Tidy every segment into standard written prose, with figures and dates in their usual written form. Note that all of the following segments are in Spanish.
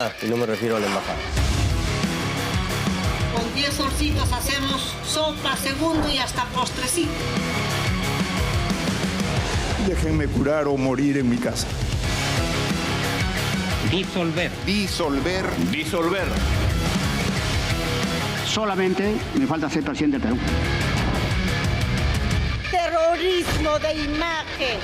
Y no me refiero a la embajada. Con 10 solcitos hacemos sopa, segundo y hasta postrecito. Déjenme curar o morir en mi casa. Disolver. Disolver. Disolver. Solamente me falta ser presidente del Perú. Terrorismo de imagen.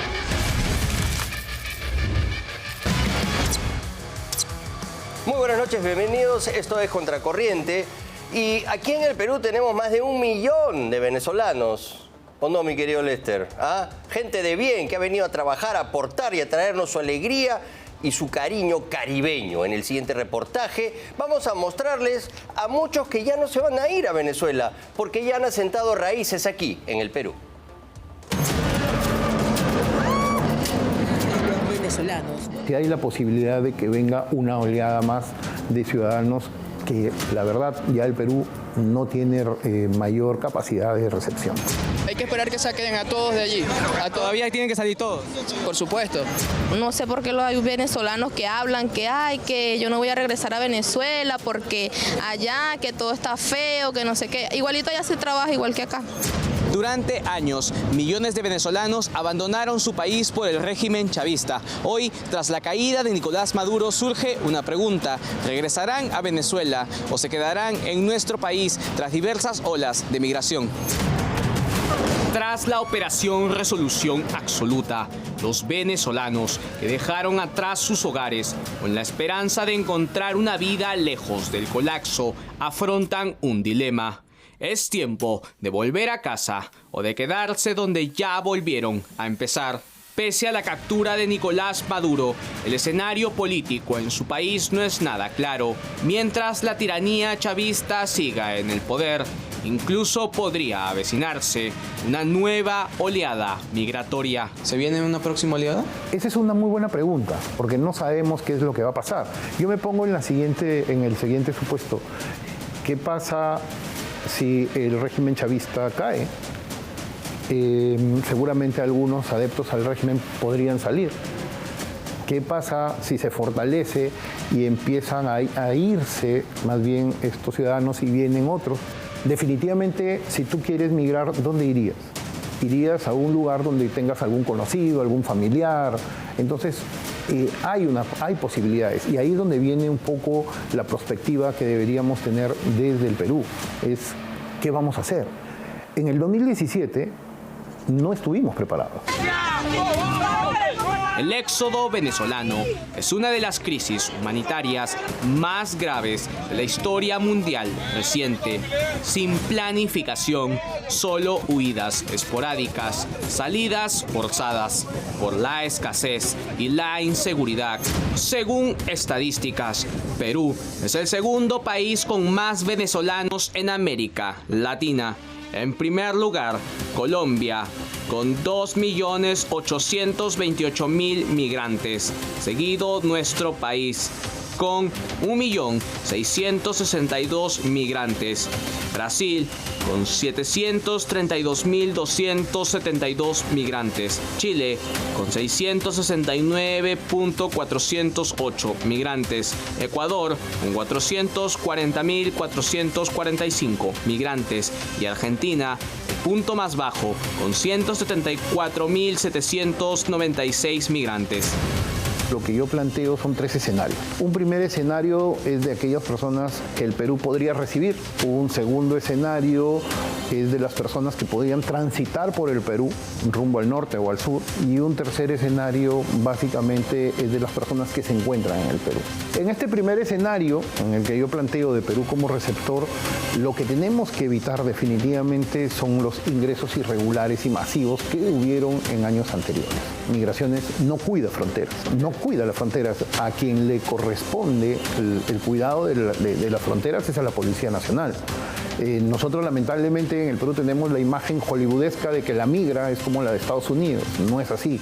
Muy buenas noches, bienvenidos. Esto es Contracorriente. Y aquí en el Perú tenemos más de 1 millón de venezolanos. ¿O no, mi querido Lester? ¿Ah? Gente de bien que ha venido a trabajar, a aportar y a traernos su alegría y su cariño caribeño. En el siguiente reportaje vamos a mostrarles a muchos que ya no se van a ir a Venezuela porque ya han asentado raíces aquí, en el Perú. Si hay la posibilidad de que venga una oleada más de ciudadanos que, la verdad, ya el Perú no tiene mayor capacidad de recepción. Hay que esperar que saquen a todos de allí. ¿Todavía tienen que salir todos? Por supuesto. No sé por qué hay venezolanos que hablan que yo no voy a regresar a Venezuela porque allá que todo está feo, que no sé qué. Igualito allá se trabaja igual que acá. Durante años, millones de venezolanos abandonaron su país por el régimen chavista. Hoy, tras la caída de Nicolás Maduro, surge una pregunta. ¿Regresarán a Venezuela o se quedarán en nuestro país tras diversas olas de migración? Tras la operación Resolución Absoluta, los venezolanos que dejaron atrás sus hogares con la esperanza de encontrar una vida lejos del colapso afrontan un dilema. Es tiempo de volver a casa o de quedarse donde ya volvieron a empezar. Pese a la captura de Nicolás Maduro, el escenario político en su país no es nada claro. Mientras la tiranía chavista siga en el poder, incluso podría avecinarse una nueva oleada migratoria. ¿Se viene una próxima oleada? Esa es una muy buena pregunta, porque no sabemos qué es lo que va a pasar. Yo me pongo en el siguiente supuesto. ¿Qué pasa si el régimen chavista cae? Seguramente algunos adeptos al régimen podrían salir. ¿Qué pasa si se fortalece y empiezan a irse más bien estos ciudadanos y vienen otros? Definitivamente, si tú quieres migrar, ¿dónde irías? Irías a un lugar donde tengas algún conocido, algún familiar. Entonces, hay posibilidades. Y ahí es donde viene un poco la perspectiva que deberíamos tener desde el Perú. Es, ¿qué vamos a hacer? En el 2017 no estuvimos preparados. El éxodo venezolano es una de las crisis humanitarias más graves de la historia mundial reciente. Sin planificación, solo huidas esporádicas, salidas forzadas por la escasez y la inseguridad. Según estadísticas, Perú es el segundo país con más venezolanos en América Latina. En primer lugar, Colombia, con 2.828.000 migrantes. Seguido nuestro país, con 1.662.000 migrantes. Brasil, con 732.272 migrantes. Chile, con 669.408 migrantes. Ecuador, con 440.445 migrantes. Y Argentina, el punto más bajo, con 174.796 migrantes. Lo que yo planteo son 3 escenarios. Un primer escenario es de aquellas personas que el Perú podría recibir. Un segundo escenario es de las personas que podrían transitar por el Perú rumbo al norte o al sur. Y un tercer escenario básicamente es de las personas que se encuentran en el Perú. En este primer escenario, en el que yo planteo de Perú como receptor, lo que tenemos que evitar definitivamente son los ingresos irregulares y masivos que hubieron en años anteriores. Migraciones no cuida fronteras, no cuida las fronteras. A quien le corresponde el cuidado de las fronteras es a la Policía Nacional. Nosotros lamentablemente en el Perú tenemos la imagen hollywoodesca de que la migra es como la de Estados Unidos. No es así.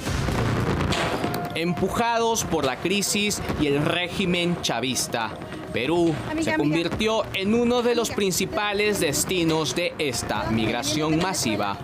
Empujados por la crisis y el régimen chavista, Perú se convirtió en uno de los principales destinos de esta migración masiva,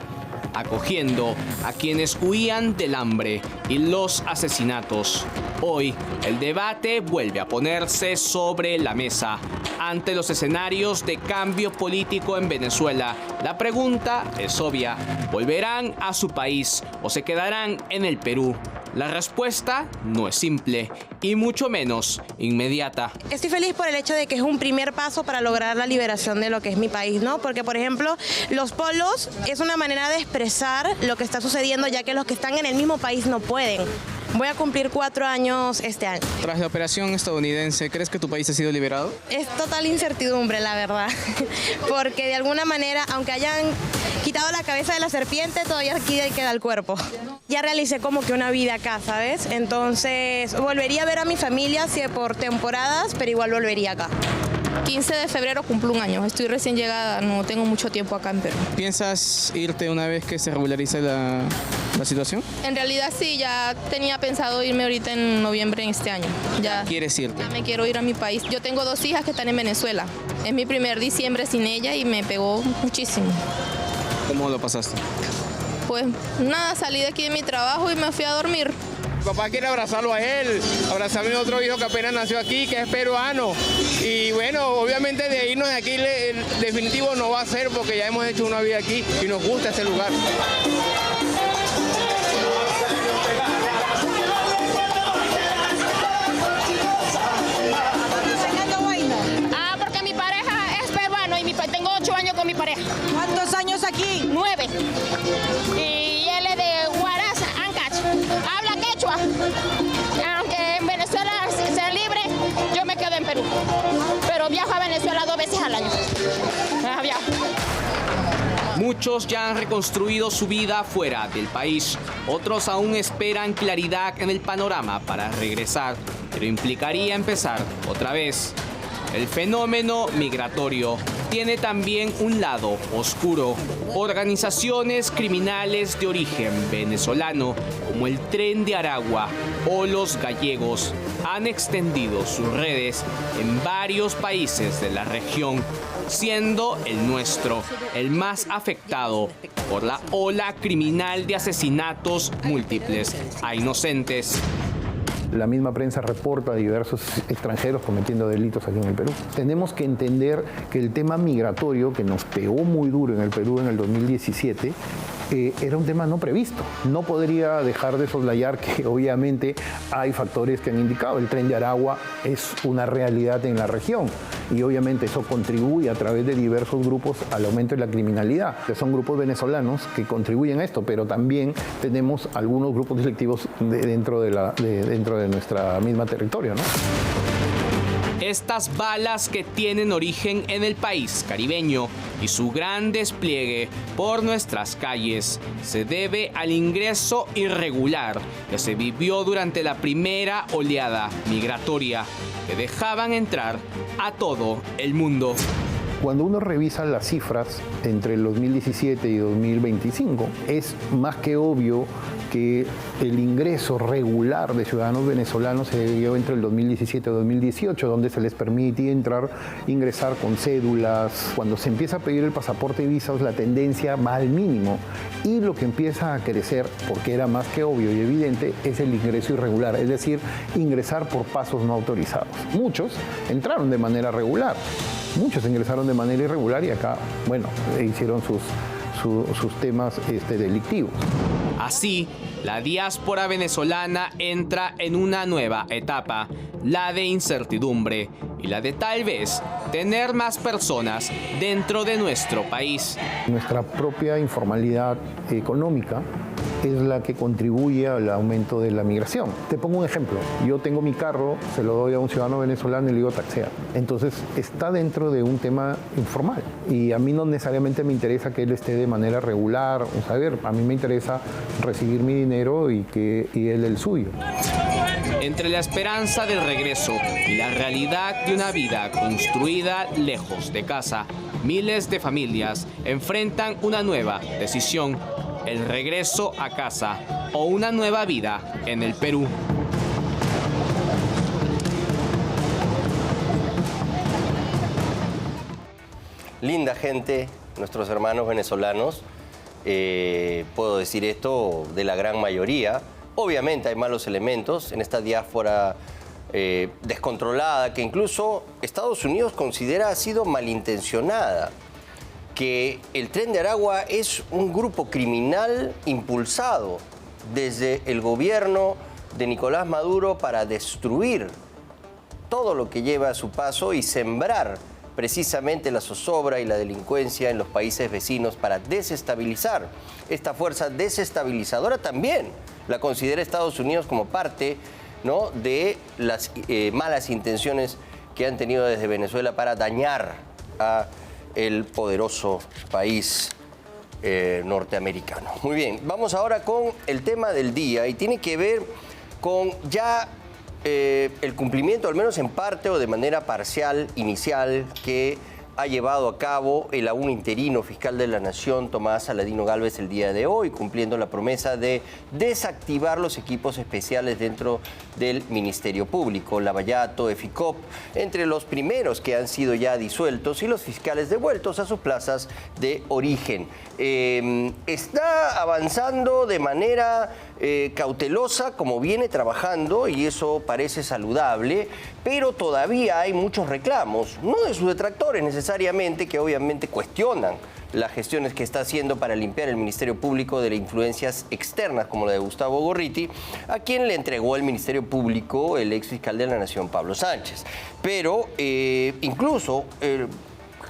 acogiendo a quienes huían del hambre y los asesinatos. Hoy, el debate vuelve a ponerse sobre la mesa. Ante los escenarios de cambio político en Venezuela, la pregunta es obvia: ¿volverán a su país o se quedarán en el Perú? La respuesta no es simple y mucho menos inmediata. Estoy feliz por el hecho de que es un primer paso para lograr la liberación de lo que es mi país, ¿no? Porque, por ejemplo, los polos es una manera de expresar lo que está sucediendo, ya que los que están en el mismo país no pueden. Voy a cumplir 4 años este año. Tras la operación estadounidense, ¿crees que tu país ha sido liberado? Es total incertidumbre, la verdad, porque de alguna manera, aunque hayan quitado la cabeza de la serpiente, todavía aquí queda el cuerpo. Ya realicé como que una vida acá, ¿sabes? Entonces, volvería a ver a mi familia, sí, por temporadas, pero igual volvería acá. 15 de febrero cumplo un año, estoy recién llegada, no tengo mucho tiempo acá en Perú. ¿Piensas irte una vez que se regularice la situación? En realidad sí, ya tenía pensado irme ahorita en noviembre en este año. Ya ¿Quieres irte? me quiero ir a mi país. Yo tengo 2 hijas que están en Venezuela. Es mi primer diciembre sin ella y me pegó muchísimo. ¿Cómo lo pasaste? Pues nada, salí de aquí de mi trabajo y me fui a dormir. Mi papá quiere abrazarlo a él, abrazar a mi otro hijo que apenas nació aquí, que es peruano. Y bueno, obviamente de irnos de aquí definitivo no va a ser, porque ya hemos hecho una vida aquí y nos gusta este lugar. Porque mi pareja es peruano y tengo 8 años con mi pareja. ¿Cuántos años aquí? 9. Y él es de Huaraz, Ancash. Habla quechua. Aunque en Venezuela sea libre, yo me quedo en Perú. Pero viajo a Venezuela 2 veces al año. Viajo. Muchos ya han reconstruido su vida fuera del país. Otros aún esperan claridad en el panorama para regresar, pero implicaría empezar otra vez. El fenómeno migratorio tiene también un lado oscuro. Organizaciones criminales de origen venezolano, como el Tren de Aragua o los gallegos, han extendido sus redes en varios países de la región, siendo el nuestro el más afectado por la ola criminal de asesinatos múltiples a inocentes. La misma prensa reporta a diversos extranjeros cometiendo delitos aquí en el Perú. Tenemos que entender que el tema migratorio, que nos pegó muy duro en el Perú en el 2017, era un tema no previsto. No podría dejar de soslayar que obviamente hay factores que han indicado. El Tren de Aragua es una realidad en la región y obviamente eso contribuye a través de diversos grupos al aumento de la criminalidad, que son grupos venezolanos que contribuyen a esto, pero también tenemos algunos grupos delictivos dentro de nuestra misma territorio, ¿no? Estas balas que tienen origen en el país caribeño y su gran despliegue por nuestras calles se debe al ingreso irregular que se vivió durante la primera oleada migratoria, que dejaban entrar a todo el mundo. Cuando uno revisa las cifras entre el 2017 y 2025, es más que obvio que el ingreso regular de ciudadanos venezolanos se dio entre el 2017 y 2018, donde se les permitía ingresar con cédulas. Cuando se empieza a pedir el pasaporte y visas, la tendencia va al mínimo. Y lo que empieza a crecer, porque era más que obvio y evidente, es el ingreso irregular, es decir, ingresar por pasos no autorizados. Muchos entraron de manera regular. Muchos ingresaron de manera irregular y acá, bueno, hicieron sus temas delictivos. Así, la diáspora venezolana entra en una nueva etapa, la de incertidumbre y la de tal vez tener más personas dentro de nuestro país. Nuestra propia informalidad económica es la que contribuye al aumento de la migración. Te pongo un ejemplo. Yo tengo mi carro, se lo doy a un ciudadano venezolano y le digo taxea. Entonces está dentro de un tema informal. Y a mí no necesariamente me interesa que él esté de manera regular. O sea, a mí me interesa recibir mi dinero y él el suyo. Entre la esperanza del regreso y la realidad de una vida construida lejos de casa, miles de familias enfrentan una nueva decisión: el regreso a casa o una nueva vida en el Perú. Linda gente, nuestros hermanos venezolanos, puedo decir esto de la gran mayoría. Obviamente hay malos elementos en esta diáspora descontrolada, que incluso Estados Unidos considera ha sido malintencionada, que el Tren de Aragua es un grupo criminal impulsado desde el gobierno de Nicolás Maduro para destruir todo lo que lleva a su paso y sembrar precisamente la zozobra y la delincuencia en los países vecinos para desestabilizar. Esta fuerza desestabilizadora también la considera Estados Unidos como parte, ¿no?, de las malas intenciones que han tenido desde Venezuela para dañar a el poderoso país norteamericano. Muy bien, vamos ahora con el tema del día y tiene que ver con ya el cumplimiento, al menos en parte o de manera parcial, inicial, que ha llevado a cabo el aún interino fiscal de la Nación, Tomás Aladino Gálvez, el día de hoy, cumpliendo la promesa de desactivar los equipos especiales dentro del Ministerio Público, Lavallato, EFICOP, entre los primeros que han sido ya disueltos y los fiscales devueltos a sus plazas de origen. Está avanzando de manera cautelosa, como viene trabajando, y eso parece saludable, pero todavía hay muchos reclamos, no de sus detractores necesariamente, que obviamente cuestionan las gestiones que está haciendo para limpiar el Ministerio Público de las influencias externas, como la de Gustavo Gorriti, a quien le entregó el Ministerio Público el ex fiscal de la Nación, Pablo Sánchez. Pero incluso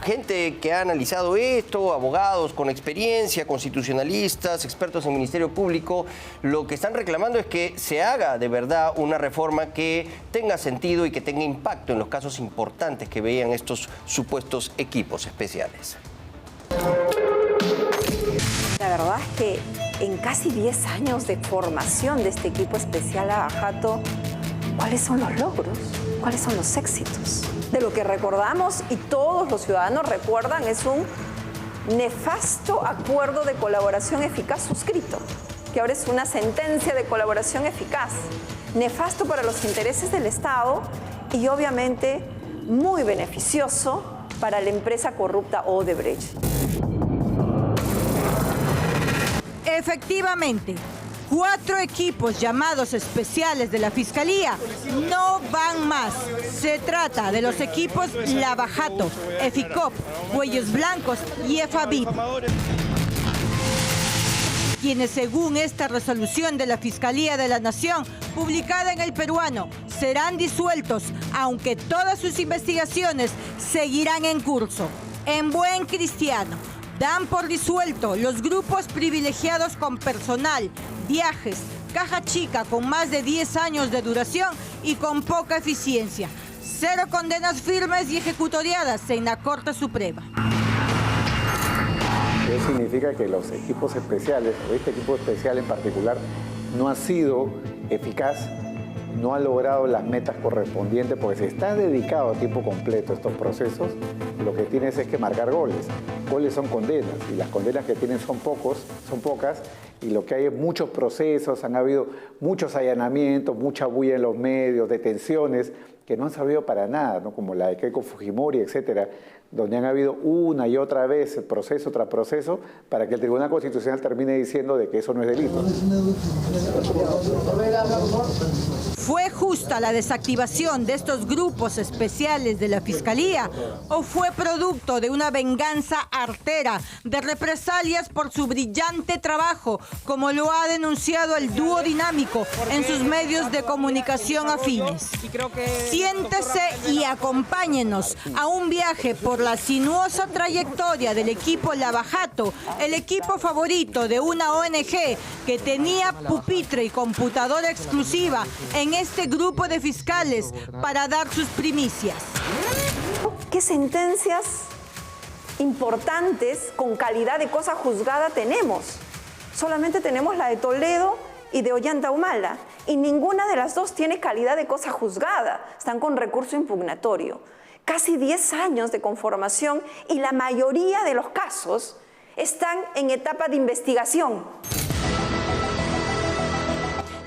gente que ha analizado esto, abogados con experiencia, constitucionalistas, expertos en Ministerio Público, lo que están reclamando es que se haga de verdad una reforma que tenga sentido y que tenga impacto en los casos importantes que veían estos supuestos equipos especiales. La verdad es que en casi 10 años de formación de este equipo especial Lavajato, ¿cuáles son los logros? ¿Cuáles son los éxitos? De lo que recordamos y todos los ciudadanos recuerdan es un nefasto acuerdo de colaboración eficaz suscrito, que ahora es una sentencia de colaboración eficaz, nefasto para los intereses del Estado y obviamente muy beneficioso para la empresa corrupta Odebrecht. Efectivamente, 4 equipos llamados especiales de la Fiscalía no van más. Se trata de los equipos Lavajato, EFICOP, Cuellos Blancos y EFAVIP, quienes según esta resolución de la Fiscalía de la Nación, publicada en El Peruano, serán disueltos, aunque todas sus investigaciones seguirán en curso. En buen cristiano, dan por disuelto los grupos privilegiados con personal, viajes, caja chica con más de 10 años de duración y con poca eficiencia. 0 condenas firmes y ejecutoriadas en la Corte Suprema. Eso significa que los equipos especiales, o este equipo especial en particular, no ha sido eficaz, no ha logrado las metas correspondientes, porque si está dedicado a tiempo completo a estos procesos, lo que tienes es que marcar goles. Goles son condenas, y las condenas que tienen son pocas, y lo que hay es muchos procesos, han habido muchos allanamientos, mucha bulla en los medios, detenciones, que no han servido para nada, ¿no? Como la de Keiko Fujimori, etcétera, donde han habido una y otra vez proceso tras proceso para que el Tribunal Constitucional termine diciendo de que eso no es delito. ¿Fue justa la desactivación de estos grupos especiales de la Fiscalía o fue producto de una venganza artera de represalias por su brillante trabajo, como lo ha denunciado el dúo dinámico en sus medios de comunicación afines? Siéntese y acompáñenos a un viaje por la sinuosa trayectoria del equipo Lavajato, el equipo favorito de una ONG que tenía pupitre y computadora exclusiva en este grupo de fiscales para dar sus primicias. ¿Qué sentencias importantes con calidad de cosa juzgada tenemos? Solamente tenemos la de Toledo y de Ollanta Humala, y ninguna de las dos tiene calidad de cosa juzgada, están con recurso impugnatorio. Casi 10 años de conformación y la mayoría de los casos están en etapa de investigación.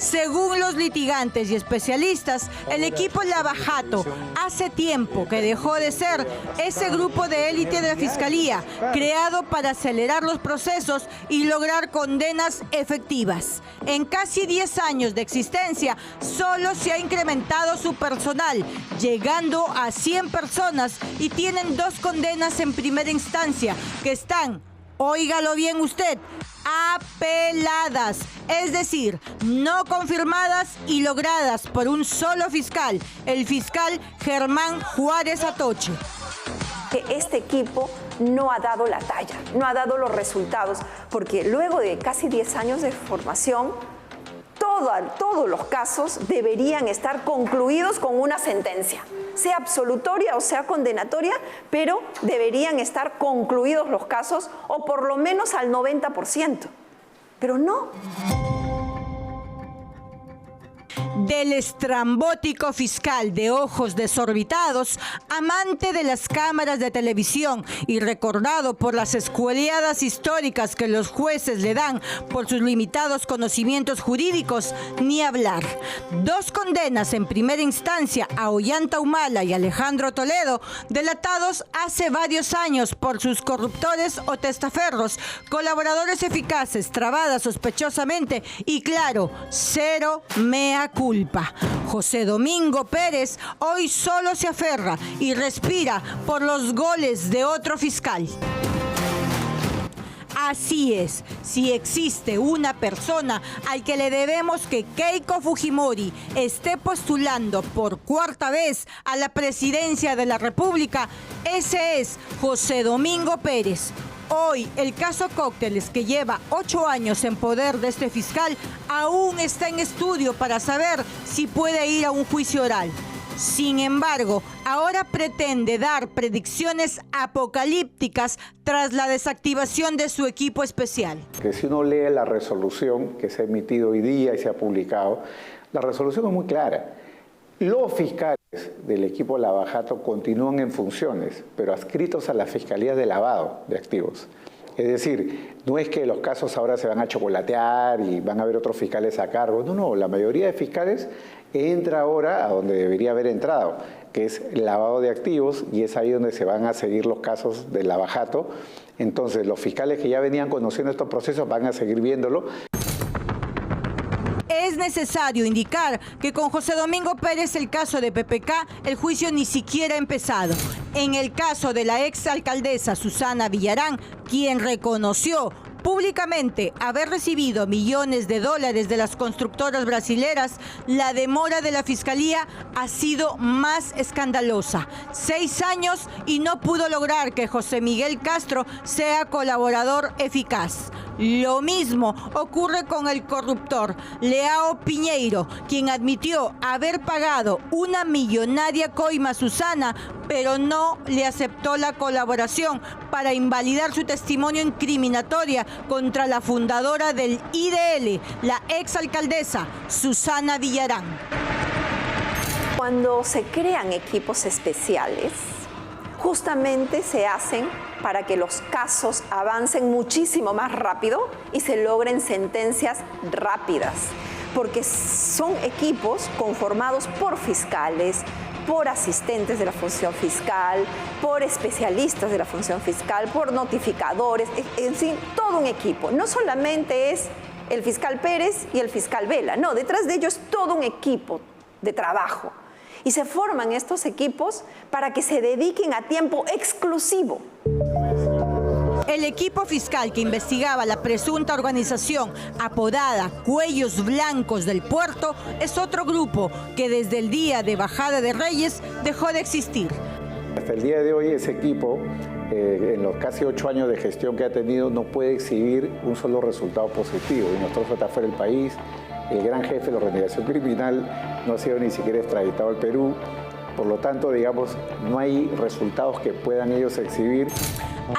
Según los litigantes y especialistas, el equipo Lava Jato hace tiempo que dejó de ser ese grupo de élite de la Fiscalía, creado para acelerar los procesos y lograr condenas efectivas. En casi 10 años de existencia, solo se ha incrementado su personal, llegando a 100 personas, y tienen 2 condenas en primera instancia que están, óigalo bien usted, apeladas, es decir, no confirmadas y logradas por un solo fiscal, el fiscal Germán Juárez Atoche. Este equipo no ha dado la talla, no ha dado los resultados, porque luego de casi 10 años de formación, todos los casos deberían estar concluidos con una sentencia, sea absolutoria o sea condenatoria, pero deberían estar concluidos los casos, o por lo menos al 90%. Pero no. Del estrambótico fiscal de ojos desorbitados, amante de las cámaras de televisión y recordado por las escueleadas históricas que los jueces le dan por sus limitados conocimientos jurídicos, ni hablar. 2 condenas en primera instancia a Ollanta Humala y Alejandro Toledo, delatados hace varios años por sus corruptores o testaferros, colaboradores eficaces, trabadas sospechosamente y, claro, cero mea culpa. José Domingo Pérez hoy solo se aferra y respira por los goles de otro fiscal. Así es, si existe una persona al que le debemos que Keiko Fujimori esté postulando por 4ª vez a la presidencia de la República, ese es José Domingo Pérez. Hoy, el caso Cócteles, que lleva 8 años en poder de este fiscal, aún está en estudio para saber si puede ir a un juicio oral. Sin embargo, ahora pretende dar predicciones apocalípticas tras la desactivación de su equipo especial. Que si uno lee la resolución que se ha emitido hoy día y se ha publicado, la resolución es muy clara. Los fiscales del equipo Lava Jato continúan en funciones, pero adscritos a las fiscalías de lavado de activos. Es decir, no es que los casos ahora se van a chocolatear y van a haber otros fiscales a cargo. No, la mayoría de fiscales entra ahora a donde debería haber entrado, que es lavado de activos, y es ahí donde se van a seguir los casos de Lava Jato. Entonces, los fiscales que ya venían conociendo estos procesos van a seguir viéndolo. Es necesario indicar que con José Domingo Pérez, el caso de PPK, el juicio ni siquiera ha empezado. En el caso de la exalcaldesa Susana Villarán, quien reconoció públicamente haber recibido millones de dólares de las constructoras brasileras, la demora de la Fiscalía ha sido más escandalosa. 6 años y no pudo lograr que José Miguel Castro sea colaborador eficaz. Lo mismo ocurre con el corruptor Leao Piñeiro, quien admitió haber pagado una millonaria coima a Susana, pero no le aceptó la colaboración para invalidar su testimonio incriminatoria contra la fundadora del IDL, la exalcaldesa Susana Villarán. Cuando se crean equipos especiales, justamente se hacen para que los casos avancen muchísimo más rápido y se logren sentencias rápidas, porque son equipos conformados por fiscales, por asistentes de la función fiscal, por especialistas de la función fiscal, por notificadores, en fin, todo un equipo. No solamente es el fiscal Pérez y el fiscal Vela, no, detrás de ellos es todo un equipo de trabajo. Y se forman estos equipos para que se dediquen a tiempo exclusivo. El equipo fiscal que investigaba la presunta organización apodada Cuellos Blancos del Puerto es otro grupo que desde el día de Bajada de Reyes dejó de existir. Hasta el día de hoy ese equipo, en los casi 8 años de gestión que ha tenido, no puede exhibir un solo resultado positivo. Y nosotros está fuera del país. El gran jefe de la organización criminal no ha sido ni siquiera extraditado al Perú. Por lo tanto, digamos, no hay resultados que puedan ellos exhibir.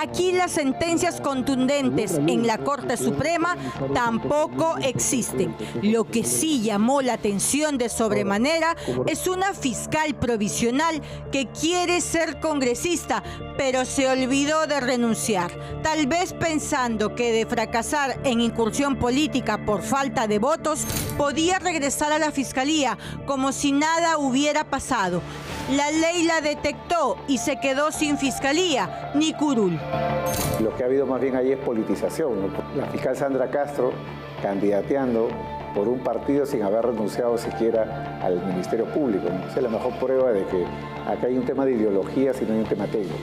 Aquí las sentencias contundentes en la Corte Suprema tampoco existen. Lo que sí llamó la atención de sobremanera es una fiscal provisional que quiere ser congresista, pero se olvidó de renunciar, tal vez pensando que de fracasar en incursión política por falta de votos, podía regresar a la fiscalía como si nada hubiera pasado. La ley la detectó y se quedó sin fiscalía ni curul. Lo que ha habido más bien ahí es politización, ¿no? La fiscal Sandra Castro candidateando por un partido sin haber renunciado siquiera al Ministerio Público, ¿no? Esa es la mejor prueba de que acá hay un tema de ideología, si no hay un tema técnico.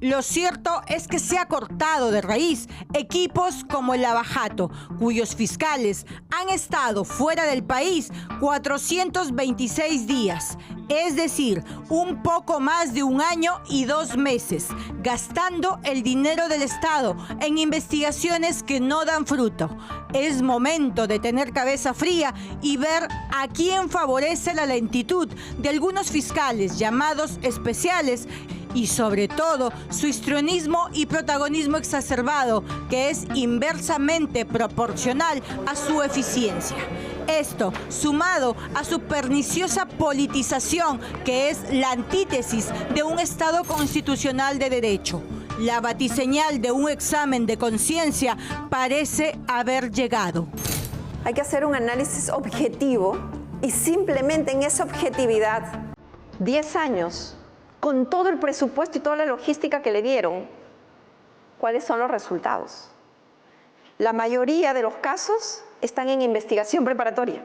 Lo cierto es que se ha cortado de raíz equipos como el Lavajato, cuyos fiscales han estado fuera del país 426 días, es decir, un poco más de 1 año y 2 meses, gastando el dinero del Estado en investigaciones que no dan fruto. Es momento de tener cabeza fría y ver a quién favorece la lentitud de algunos fiscales llamados especiales y sobre todo su histrionismo y protagonismo exacerbado, que es inversamente proporcional a su eficiencia. Esto, sumado a su perniciosa politización, que es la antítesis de un Estado constitucional de derecho. La batiseñal de un examen de conciencia parece haber llegado. Hay que hacer un análisis objetivo y simplemente en esa objetividad, 10 años, con todo el presupuesto y toda la logística que le dieron, ¿cuáles son los resultados? La mayoría de los casos están en investigación preparatoria,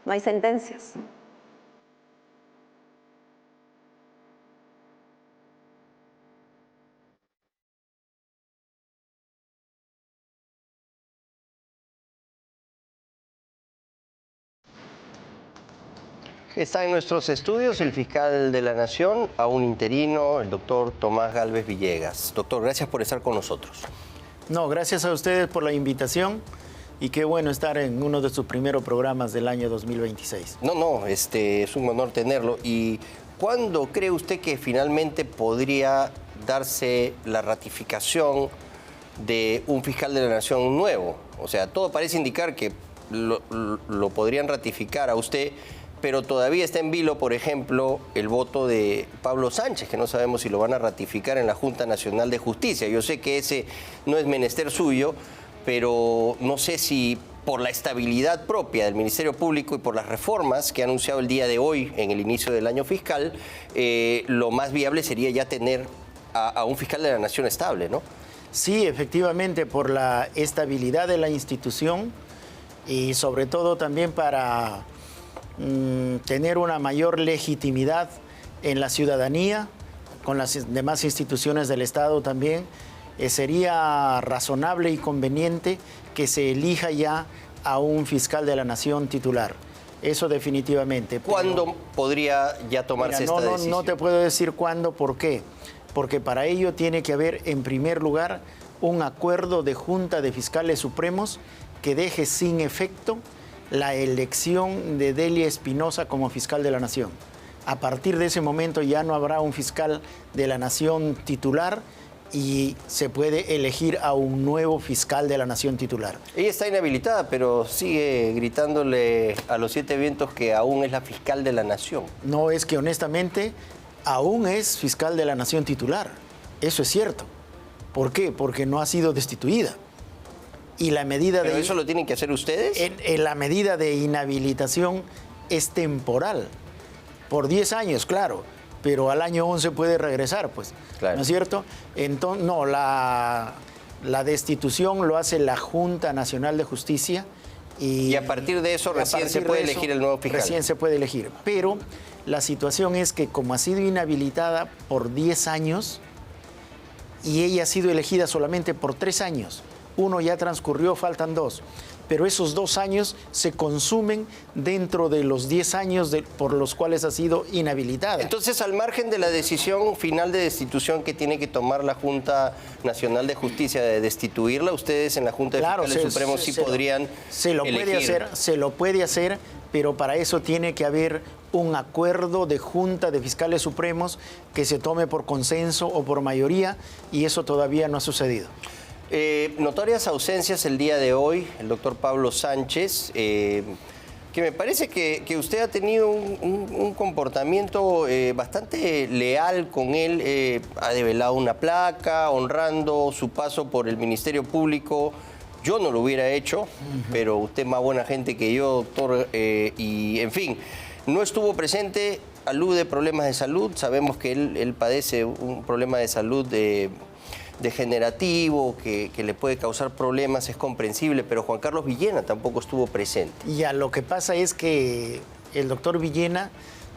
no hay sentencias. Está en nuestros estudios el fiscal de la Nación, aún interino, el doctor Tomás Gálvez Villegas. Doctor, gracias por estar con nosotros. No, gracias a ustedes por la invitación y qué bueno estar en uno de sus primeros programas del año 2026. No, es un honor tenerlo. ¿Y cuándo cree usted que finalmente podría darse la ratificación de un fiscal de la Nación nuevo? O sea, todo parece indicar que lo podrían ratificar a usted, pero todavía está en vilo, por ejemplo, el voto de Pablo Sánchez, que no sabemos si lo van a ratificar en la Junta Nacional de Justicia. Yo sé que ese no es menester suyo, pero no sé si por la estabilidad propia del Ministerio Público y por las reformas que ha anunciado el día de hoy en el inicio del año fiscal, lo más viable sería ya tener a un fiscal de la Nación estable, ¿no? Sí, efectivamente, por la estabilidad de la institución y sobre todo también para tener una mayor legitimidad en la ciudadanía, con las demás instituciones del Estado también, sería razonable y conveniente que se elija ya a un fiscal de la Nación titular. Eso definitivamente. ¿Cuándo podría ya tomarse esta decisión? No te puedo decir cuándo, ¿por qué? Porque para ello tiene que haber, en primer lugar, un acuerdo de Junta de Fiscales Supremos que deje sin efecto la elección de Delia Espinosa como fiscal de la Nación. A partir de ese momento ya no habrá un fiscal de la Nación titular y se puede elegir a un nuevo fiscal de la Nación titular. Ella está inhabilitada, pero sigue gritándole a los 7 vientos que aún es la fiscal de la Nación. No, es que honestamente aún es fiscal de la Nación titular. Eso es cierto. ¿Por qué? Porque no ha sido destituida. Y la medida ¿Pero eso lo tienen que hacer ustedes? La medida de inhabilitación es temporal, por 10 años, claro, pero al año 11 puede regresar, pues, claro. ¿No es cierto? Entonces, no, la destitución lo hace la Junta Nacional de Justicia. Y a partir de eso recién se puede elegir el nuevo fiscal. Recién se puede elegir, pero la situación es que como ha sido inhabilitada por 10 años y ella ha sido elegida solamente por 3 años, uno ya transcurrió, faltan 2. Pero esos 2 años se consumen dentro de los 10 años por los cuales ha sido inhabilitada. Entonces, al margen de la decisión final de destitución que tiene que tomar la Junta Nacional de Justicia de destituirla, ustedes en la Junta de Fiscales Supremos sí podrían elegir. Se lo puede hacer, pero para eso tiene que haber un acuerdo de Junta de Fiscales Supremos que se tome por consenso o por mayoría, y eso todavía no ha sucedido. Notorias ausencias el día de hoy, el doctor Pablo Sánchez, que me parece que usted ha tenido un comportamiento bastante leal con él, ha develado una placa honrando su paso por el Ministerio Público. Yo no lo hubiera hecho, pero usted es más buena gente que yo, doctor, y en fin, no estuvo presente, alude problemas de salud, sabemos que él padece un problema de salud degenerativo que le puede causar problemas, es comprensible, pero Juan Carlos Villena tampoco estuvo presente. Ya, lo que pasa es que el doctor Villena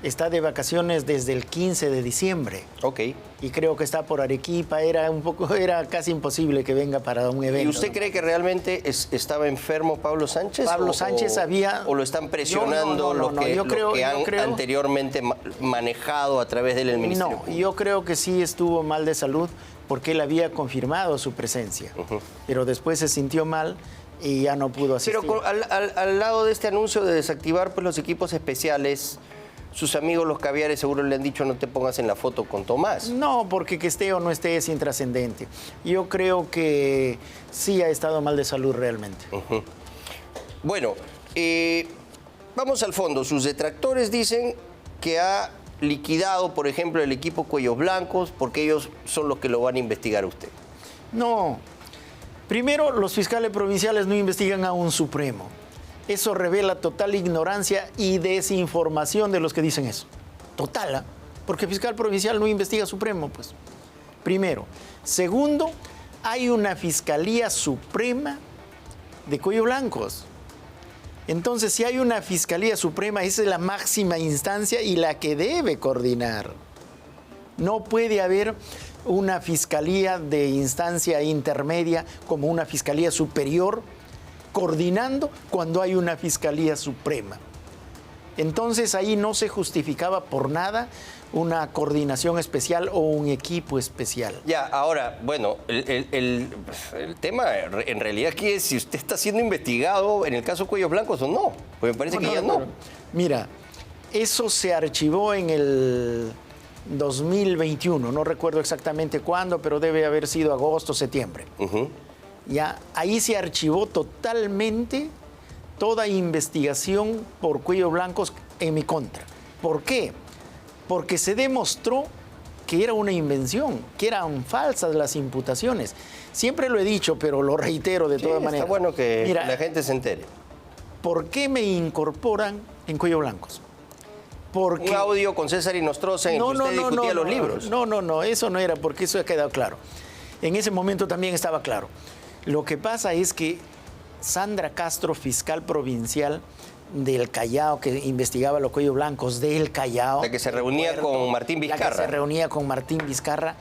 está de vacaciones desde el 15 de diciembre. Ok. Y creo que está por Arequipa, era casi imposible que venga para un evento. ¿Y usted cree que realmente estaba enfermo Pablo Sánchez? Pablo Sánchez había... ¿O lo están presionando lo que han anteriormente manejado a través del Ministerio Público? Yo creo que sí estuvo mal de salud porque él había confirmado su presencia. Pero después se sintió mal y ya no pudo asistir. Pero al lado de este anuncio de desactivar pues, los equipos especiales, sus amigos los caviares seguro le han dicho no te pongas en la foto con Tomás. No, porque que esté o no esté es intrascendente. Yo creo que sí ha estado mal de salud realmente. Bueno, vamos al fondo. Sus detractores dicen que ha liquidado, por ejemplo, el equipo Cuellos Blancos porque ellos son los que lo van a investigar a usted. No. Primero, los fiscales provinciales no investigan a un Supremo. Eso revela total ignorancia y desinformación de los que dicen eso. Total, porque el fiscal provincial no investiga Supremo, pues. Primero. Segundo, hay una Fiscalía Suprema de Cuellos Blancos. Entonces, si hay una Fiscalía Suprema, esa es la máxima instancia y la que debe coordinar. No puede haber una Fiscalía de instancia intermedia como una Fiscalía Superior coordinando cuando hay una Fiscalía Suprema. Entonces ahí no se justificaba por nada una coordinación especial o un equipo especial. Ya, ahora, bueno, el tema en realidad aquí es si usted está siendo investigado en el caso Cuellos Blancos o no, pues me parece que ya no. Mira, eso se archivó en el 2021, no recuerdo exactamente cuándo, pero debe haber sido agosto, septiembre. Ya, ahí se archivó totalmente toda investigación por Cuellos Blancos en mi contra. ¿Por qué? Porque se demostró que era una invención, que eran falsas las imputaciones. Siempre lo he dicho, pero lo reitero de todas maneras. Está bueno que la gente se entere. ¿Por qué me incorporan en Cuellos Blancos? Porque... Un audio con César Inostroza en el que usted discutía los libros. No, eso no era, porque eso ha quedado claro. En ese momento también estaba claro. Lo que pasa es que Sandra Castro, fiscal provincial del Callao, que investigaba los Cuellos Blancos del Callao. La que se reunía con Martín Vizcarra. La que se reunía con Martín Vizcarra.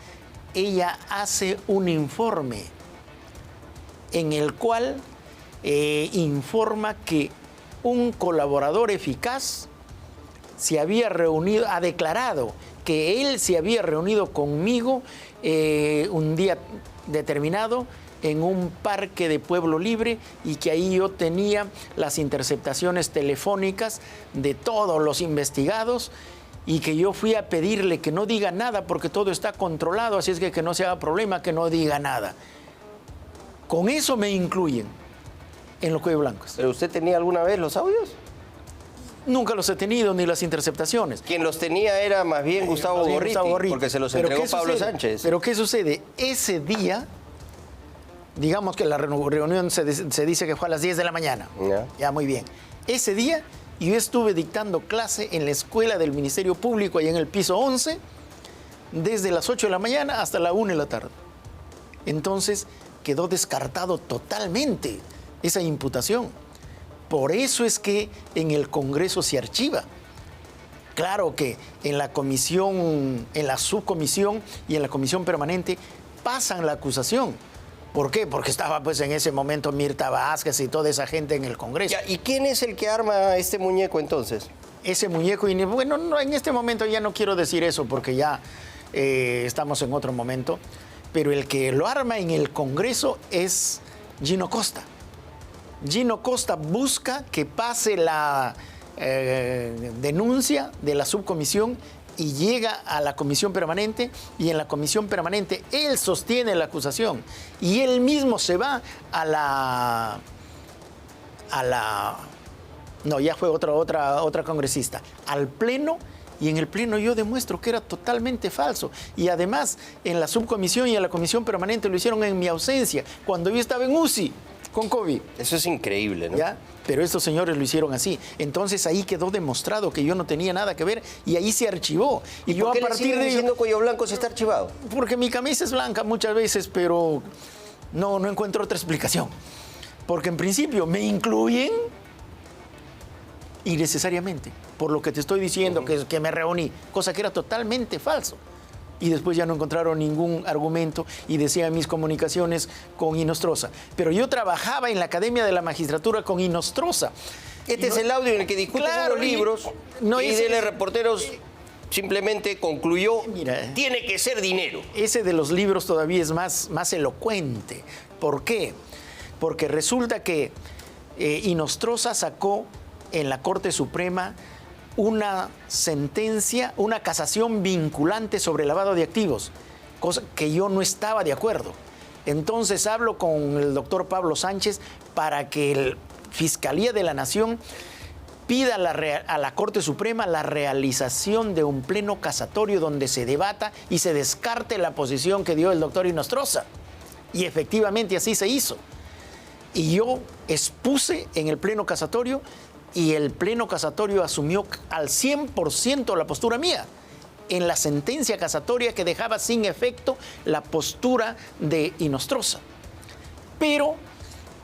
Ella hace un informe en el cual informa que un colaborador eficaz se había reunido, ha declarado que él se había reunido conmigo un día determinado en un parque de Pueblo Libre y que ahí yo tenía las interceptaciones telefónicas de todos los investigados y que yo fui a pedirle que no diga nada porque todo está controlado, así es que no se haga problema, que no diga nada. Con eso me incluyen en los Cuellos Blancos. ¿Pero usted tenía alguna vez los audios? Nunca los he tenido, ni las interceptaciones. Quien los tenía era más bien Gustavo Gorriti, porque se los entregó Pablo Sánchez. Pero ¿qué sucede? Ese día... Digamos que la reunión se dice que fue a las 10 de la mañana. Ya, muy bien. Ese día yo estuve dictando clase en la escuela del Ministerio Público, allá en el piso 11, desde las 8 de la mañana hasta la 1 de la tarde. Entonces quedó descartado totalmente esa imputación. Por eso es que en el Congreso se archiva. Claro que en la comisión, en la subcomisión y en la comisión permanente pasan la acusación. ¿Por qué? Porque estaba pues en ese momento Mirta Vázquez y toda esa gente en el Congreso. Ya, ¿y quién es el que arma este muñeco entonces? Ese muñeco, bueno, no, en este momento ya no quiero decir eso porque ya estamos en otro momento, pero el que lo arma en el Congreso es Gino Costa. Gino Costa busca que pase denuncia de la subcomisión y llega a la comisión permanente, y en la comisión permanente él sostiene la acusación y él mismo se va a la no, ya fue otra congresista, al pleno, y en el pleno yo demuestro que era totalmente falso. Y además en la subcomisión y en la comisión permanente lo hicieron en mi ausencia, cuando yo estaba en UCI con COVID. Eso es increíble, ¿no? ¿Ya? Pero estos señores lo hicieron así. Entonces ahí quedó demostrado que yo no tenía nada que ver y ahí se archivó. ¿Y yo a partir de diciendo cuello blanco si está archivado? Porque mi camisa es blanca muchas veces, pero no encuentro otra explicación. Porque en principio me incluyen innecesariamente, por lo que te estoy diciendo, que me reuní, cosa que era totalmente falso. Y después ya no encontraron ningún argumento y decían mis comunicaciones con Inostroza. Pero yo trabajaba en la Academia de la Magistratura con Inostroza. Este es el audio en el que discuten los libros y de Reporteros simplemente concluyó, tiene que ser dinero. Ese de los libros todavía es más elocuente. ¿Por qué? Porque resulta que Inostroza sacó en la Corte Suprema una sentencia, una casación vinculante sobre lavado de activos, cosa que yo no estaba de acuerdo. Entonces hablo con el doctor Pablo Sánchez para que la Fiscalía de la Nación pida a la Corte Suprema la realización de un pleno casatorio donde se debata y se descarte la posición que dio el doctor Inostroza. Y efectivamente así se hizo. Y yo expuse en el pleno casatorio y el pleno casatorio asumió al 100% la postura mía en la sentencia casatoria que dejaba sin efecto la postura de Inostroza. Pero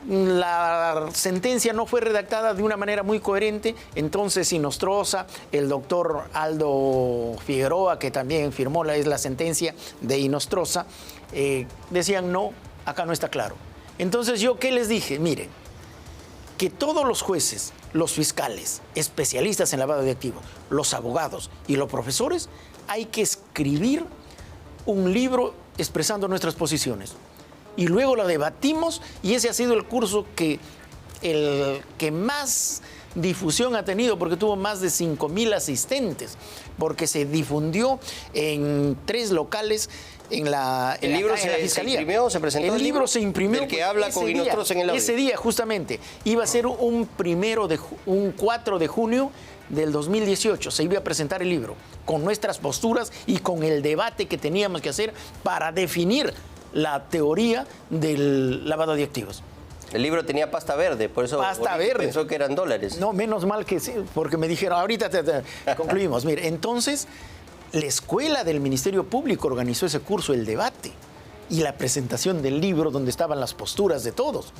la sentencia no fue redactada de una manera muy coherente, entonces Inostroza, el doctor Aldo Figueroa, que también firmó la sentencia de Inostroza, decían no, acá no está claro. Entonces yo, ¿qué les dije? Miren, que todos los jueces, los fiscales, especialistas en lavado de activos, los abogados y los profesores, hay que escribir un libro expresando nuestras posiciones. Y luego la debatimos y ese ha sido el curso que más difusión ha tenido, porque tuvo más de 5,000 asistentes, porque se difundió en 3 locales en la Fiscalía. ¿Se imprimió o se presentó? El libro se imprimió. El que habla con Inostroza en el audio. Ese día, justamente, iba a ser un 4 de junio del 2018. Se iba a presentar el libro con nuestras posturas y con el debate que teníamos que hacer para definir la teoría del lavado de activos. El libro tenía pasta verde, por eso pensó que eran dólares. No, menos mal que sí, porque me dijeron, ahorita concluimos. Mire, entonces, la escuela del Ministerio Público organizó ese curso, el debate, y la presentación del libro donde estaban las posturas de todos.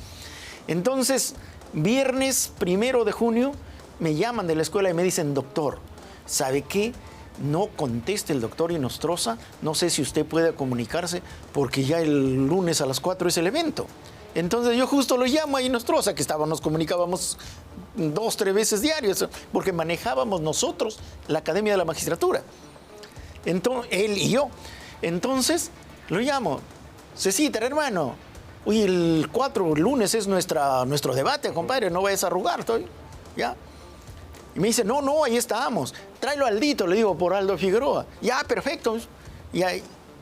Entonces, viernes 1 de junio, me llaman de la escuela y me dicen, doctor, ¿sabe qué? No conteste el doctor Inostroza, no sé si usted puede comunicarse, porque ya el lunes a las 4 es el evento. Entonces yo justo lo llamo a Inostroza, que nos comunicábamos 2, 3 veces diarios, porque manejábamos nosotros la Academia de la Magistratura. Entonces, él y yo. Entonces lo llamo, Cecita, hermano, hoy el 4, el lunes es nuestro debate, compadre, no vayas a arrugar, ¿ya? Y me dice, no, ahí estamos, tráelo a Aldito, le digo, por Aldo Figueroa. Ya, perfecto.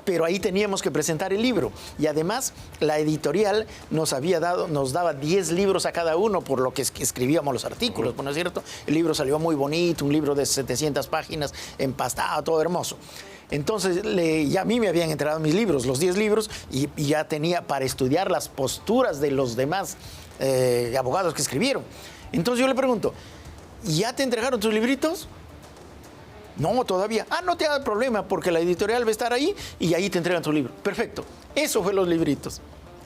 Pero ahí teníamos que presentar el libro. Y además, la editorial nos daba 10 libros a cada uno por lo que escribíamos los artículos, ¿no es cierto? El libro salió muy bonito, un libro de 700 páginas, empastado, todo hermoso. Entonces, ya a mí me habían entregado mis libros, los 10 libros, y ya tenía para estudiar las posturas de los demás abogados que escribieron. Entonces yo le pregunto, ¿ya te entregaron tus libritos? No, todavía. No te hagas problema porque la editorial va a estar ahí y ahí te entregan tu libro. Perfecto. Eso fue los libritos.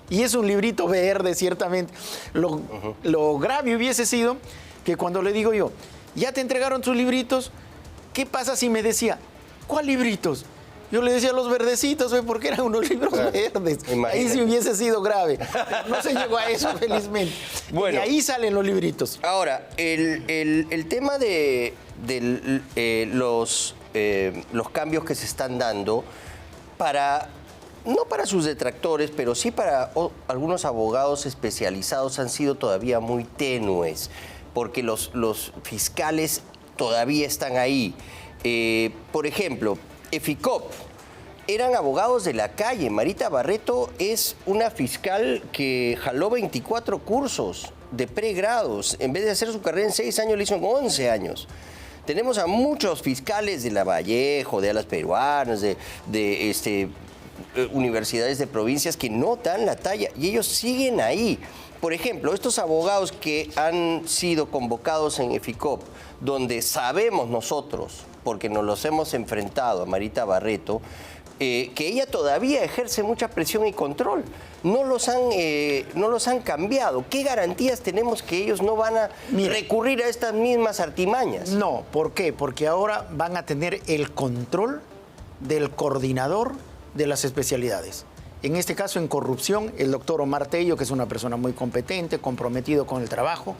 Y es un librito verde, ciertamente. Lo grave hubiese sido que cuando le digo yo, ¿ya te entregaron tus libritos? ¿Qué pasa si me decía, ¿cuál libritos? Yo le decía los verdecitos, porque eran unos libros verdes. Imagínate. Ahí sí hubiese sido grave. No se llegó a eso, felizmente. Bueno, de ahí salen los libritos. Ahora, el tema de los cambios que se están dando no para sus detractores, pero sí para algunos abogados especializados han sido todavía muy tenues. porque los fiscales todavía están ahí. Por ejemplo, EFICOP, eran abogados de la calle. Marita Barreto es una fiscal que jaló 24 cursos de pregrados. En vez de hacer su carrera en 6 años, le hizo en 11 años. Tenemos a muchos fiscales de Lavallejo, de Alas Peruanas, de universidades de provincias que no dan la talla y ellos siguen ahí. Por ejemplo, estos abogados que han sido convocados en EFICOP, donde sabemos nosotros, porque nos los hemos enfrentado a Marita Barreto, que ella todavía ejerce mucha presión y control. No los han cambiado. ¿Qué garantías tenemos que ellos no van a recurrir a estas mismas artimañas? No, ¿por qué? Porque ahora van a tener el control del coordinador de las especialidades. En este caso, en corrupción, el doctor Omar Tello, que es una persona muy competente, comprometido con el trabajo.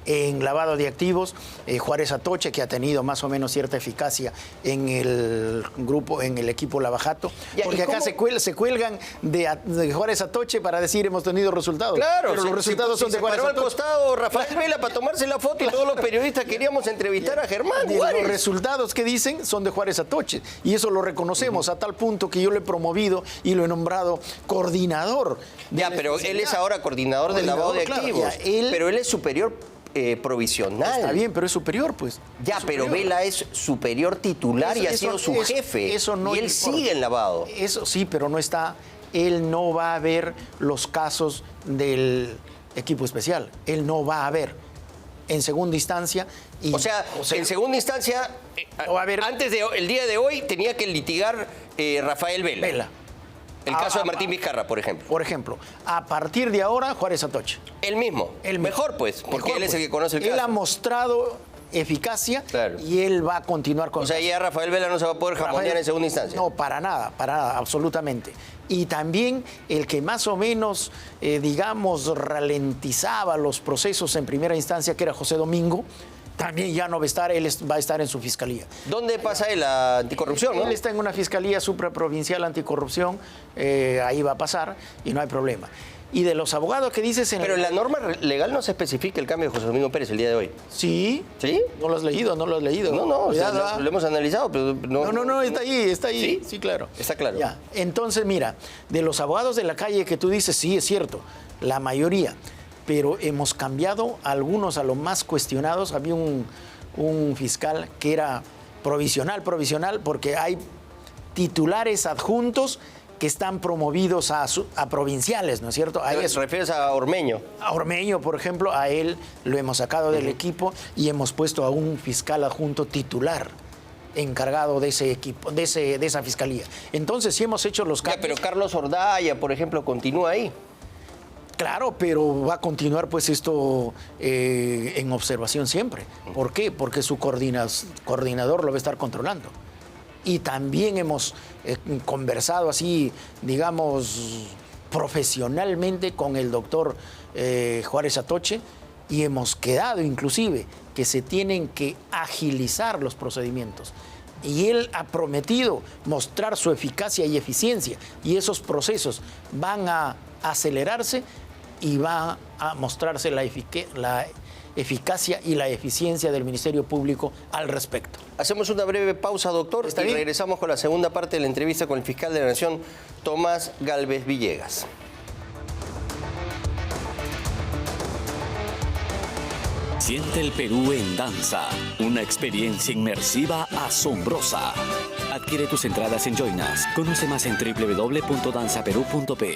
En lavado de activos, Juárez Atoche, que ha tenido más o menos cierta eficacia en el grupo, en el equipo Lavajato. Porque acá se cuelgan de Juárez Atoche para decir hemos tenido resultados. Claro, pero los resultados son de Juárez Atoche. al costado Rafael Vela para tomarse la foto y todos los periodistas queríamos entrevistar a Germán Juárez. Los resultados que dicen son de Juárez Atoche. Y eso lo reconocemos a tal punto que yo lo he promovido y lo he nombrado coordinador. Pero él es ahora coordinador del lavado de activos. Pero él es superior provisional. Está bien, pero es superior, pues. Pero Vela es superior titular y ha sido su jefe. Eso no y él sigue en lavado. Eso sí, pero no está. Él no va a ver los casos del equipo especial. Él no va a ver. En segunda instancia. O sea, en segunda instancia, antes del día de hoy, tenía que litigar Rafael Vela. El caso de Martín Vizcarra, por ejemplo. Por ejemplo, a partir de ahora, Juárez Atoche. El mismo. Mejor, pues, porque él es el que conoce el caso. Él ha mostrado eficacia y él va a continuar con... O sea, ya Rafael Vela no se va a poder jamonear en segunda instancia. No, para nada, absolutamente. Y también el que más o menos, digamos, ralentizaba los procesos en primera instancia, que era José Domingo, también ya no va a estar, él va a estar en su fiscalía. ¿Dónde pasa él? La anticorrupción, ¿no? Él está en una fiscalía supraprovincial anticorrupción, ahí va a pasar y no hay problema. Y de los abogados que dices... Pero en la norma legal no se especifica el cambio de José Domingo Pérez el día de hoy. ¿Sí? ¿Sí? No lo has leído. No, lo hemos analizado, pero no... No, está ahí. ¿Sí? Claro. Está claro. Ya. Entonces, mira, de los abogados de la calle que tú dices, sí, es cierto, la mayoría... pero hemos cambiado algunos a los más cuestionados. Había un fiscal que era provisional, porque hay titulares adjuntos que están promovidos a provinciales, ¿no es cierto? ¿Te refieres a Ormeño? A Ormeño, por ejemplo, a él lo hemos sacado del equipo y hemos puesto a un fiscal adjunto titular encargado de ese equipo, de esa fiscalía. Entonces sí hemos hecho los cambios. Pero Carlos Ordaya, por ejemplo, continúa ahí. Claro, pero va a continuar pues esto en observación siempre. ¿Por qué? Porque su coordinador lo va a estar controlando. Y también hemos conversado así, digamos, profesionalmente con el doctor Juárez Atoche y hemos quedado inclusive que se tienen que agilizar los procedimientos. Y él ha prometido mostrar su eficacia y eficiencia y esos procesos van a acelerarse y va a mostrarse la eficacia y la eficiencia del Ministerio Público al respecto. Hacemos una breve pausa, doctor, y regresamos con la segunda parte de la entrevista con el fiscal de la Nación, Tomás Gálvez Villegas. Siente el Perú en danza, una experiencia inmersiva asombrosa. Adquiere tus entradas en Join Us. Conoce más en www.danzaperú.pe.